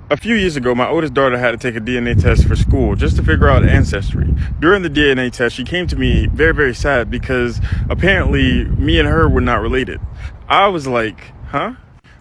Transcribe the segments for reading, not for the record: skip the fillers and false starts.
A few years ago, my oldest daughter had to take a DNA test for school just to figure out ancestry. During the DNA test, she came to me very, very sad because apparently me and her were not related. I was like, huh?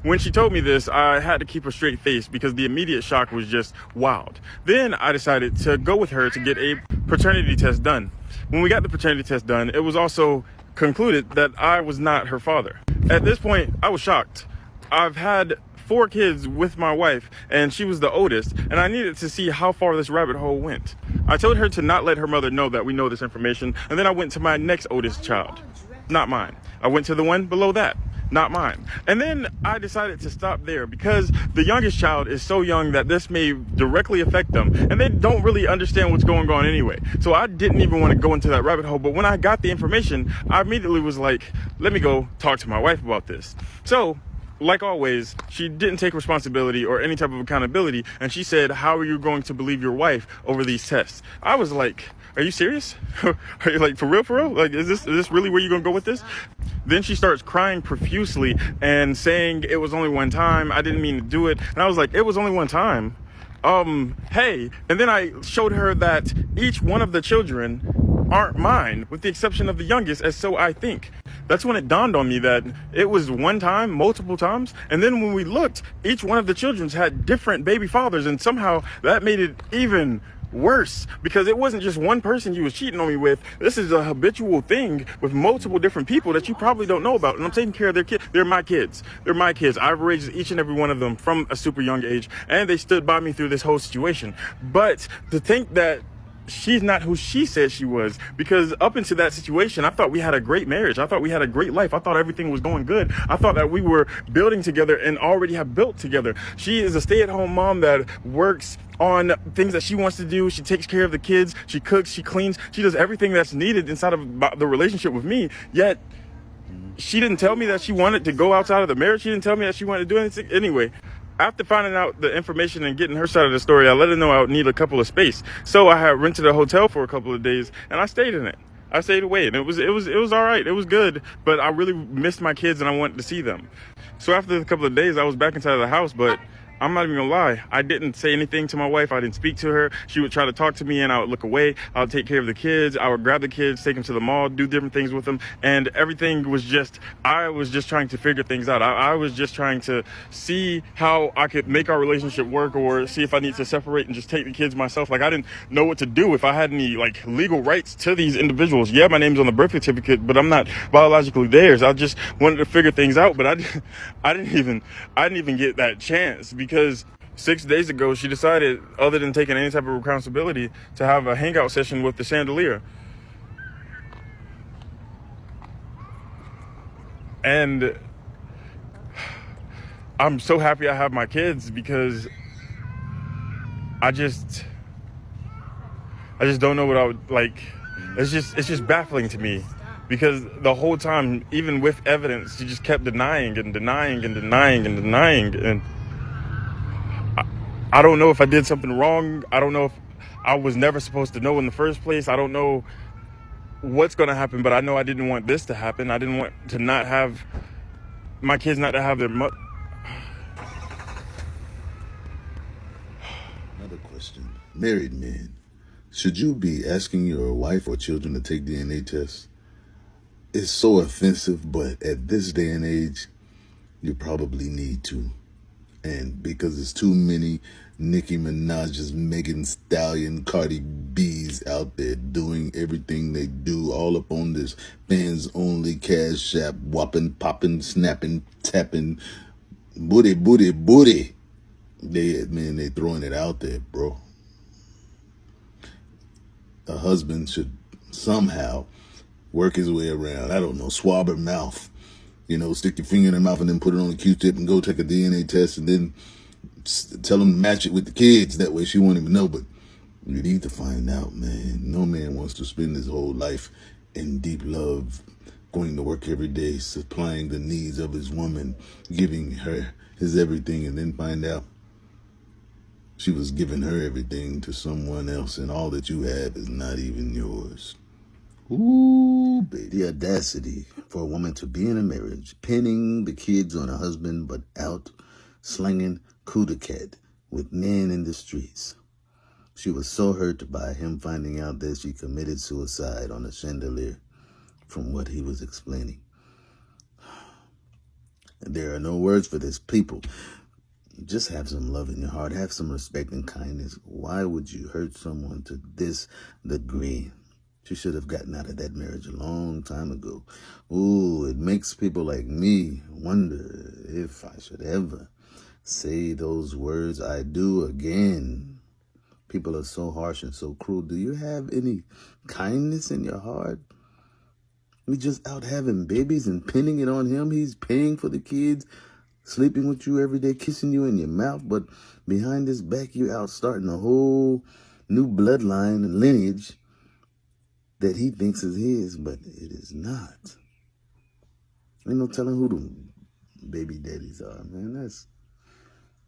When she told me this, I had to keep a straight face because the immediate shock was just wild. Then I decided to go with her to get a paternity test done. When we got the paternity test done, it was also concluded that I was not her father. At this point, I was shocked. I've had 4 kids with my wife, and she was the oldest, and I needed to see how far this rabbit hole went. I told her to not let her mother know that we know this information, and then I went to my next oldest child. Not mine. I went to the one below that. Not mine. And then I decided to stop there because the youngest child is so young that this may directly affect them, and they don't really understand what's going on anyway. So I didn't even want to go into that rabbit hole, but when I got the information, I immediately was like, let me go talk to my wife about this. So like always, she didn't take responsibility or any type of accountability, and she said, how are you going to believe your wife over these tests? I was like, are you serious? Are you like, for real? Like, is this really where you're gonna go with this? Then she starts crying profusely and saying it was only one time, I didn't mean to do it. And I was like, it was only one time. Hey. And then I showed her that each one of the children aren't mine, with the exception of the youngest, as so I think. That's when it dawned on me that it was one time, multiple times. And then when we looked, each one of the children's had different baby fathers, and somehow that made it even worse because it wasn't just one person you was cheating on me with. This is a habitual thing with multiple different people that you probably don't know about, and I'm taking care of their kids. They're my kids. I've raised each and every one of them from a super young age, and they stood by me through this whole situation. But to think that she's not who she said she was, because up into that situation, I thought we had a great marriage. I thought we had a great life. I thought everything was going good. I thought that we were building together and already have built together. She is a stay-at-home mom that works on things that she wants to do. She takes care of the kids. She cooks, she cleans, she does everything that's needed inside of the relationship with me. Yet she didn't tell me that she wanted to go outside of the marriage. She didn't tell me that she wanted to do anything. Anyway, after finding out the information and getting her side of the story, I let her know I would need a couple of space. So I had rented a hotel for a couple of days, and I stayed in it. I stayed away, and it was all right. It was good, but I really missed my kids, and I wanted to see them. So after a couple of days, I was back inside of the house, but I'm not even gonna lie, I didn't say anything to my wife. I didn't speak to her. She would try to talk to me and I would look away. I would take care of the kids. I would grab the kids, take them to the mall, do different things with them. And everything was just, I was just trying to figure things out. I was just trying to see how I could make our relationship work, or see if I need to separate and just take the kids myself. Like, I didn't know what to do, if I had any like legal rights to these individuals. Yeah, my name's on the birth certificate, but I'm not biologically theirs. I just wanted to figure things out, but I didn't even get that chance, because 6 days ago she decided, other than taking any type of accountability, to have a hangout session with the chandelier. And I'm so happy I have my kids, because I just don't know what I would like. It's just baffling to me, because the whole time, even with evidence, she just kept denying and denying and denying and denying. And I don't know if I did something wrong. I don't know if I was never supposed to know in the first place. I don't know what's going to happen, but I know I didn't want this to happen. I didn't want to not have my kids, not to have their mother. Another question. Married men, should you be asking your wife or children to take DNA tests? It's so offensive, but at this day and age, you probably need to. And because there's too many Nicki Minaj's, Megan Stallion, Cardi B's out there doing everything they do, all up on this fans only, cash app, whopping, popping, snapping, tapping, booty. They throwing it out there, bro. A husband should somehow work his way around. I don't know, swab her mouth. Stick your finger in her mouth and then put it on a Q-tip and go take a DNA test and then tell them to match it with the kids. That way she won't even know. But you need to find out, man. No man wants to spend his whole life in deep love, going to work every day, supplying the needs of his woman, giving her his everything, and then find out she was giving her everything to someone else, and all that you have is not even yours. Ooh, baby. The audacity for a woman to be in a marriage, pinning the kids on a husband, but out slinging coup de cat with men in the streets. She was so hurt by him finding out that she committed suicide on a chandelier, from what he was explaining. There are no words for this. People, just have some love in your heart. Have some respect and kindness. Why would you hurt someone to this degree? She should have gotten out of that marriage a long time ago. Ooh, it makes people like me wonder if I should ever say those words I do again. People are so harsh and so cruel. Do you have any kindness in your heart? We just out having babies and pinning it on him. He's paying for the kids, sleeping with you every day, kissing you in your mouth. But behind his back, you out starting a whole new bloodline and lineage that he thinks is his, but it is not. Ain't no telling who the baby daddies are, man. That's,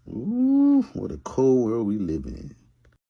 ooh, what a cold world we live in.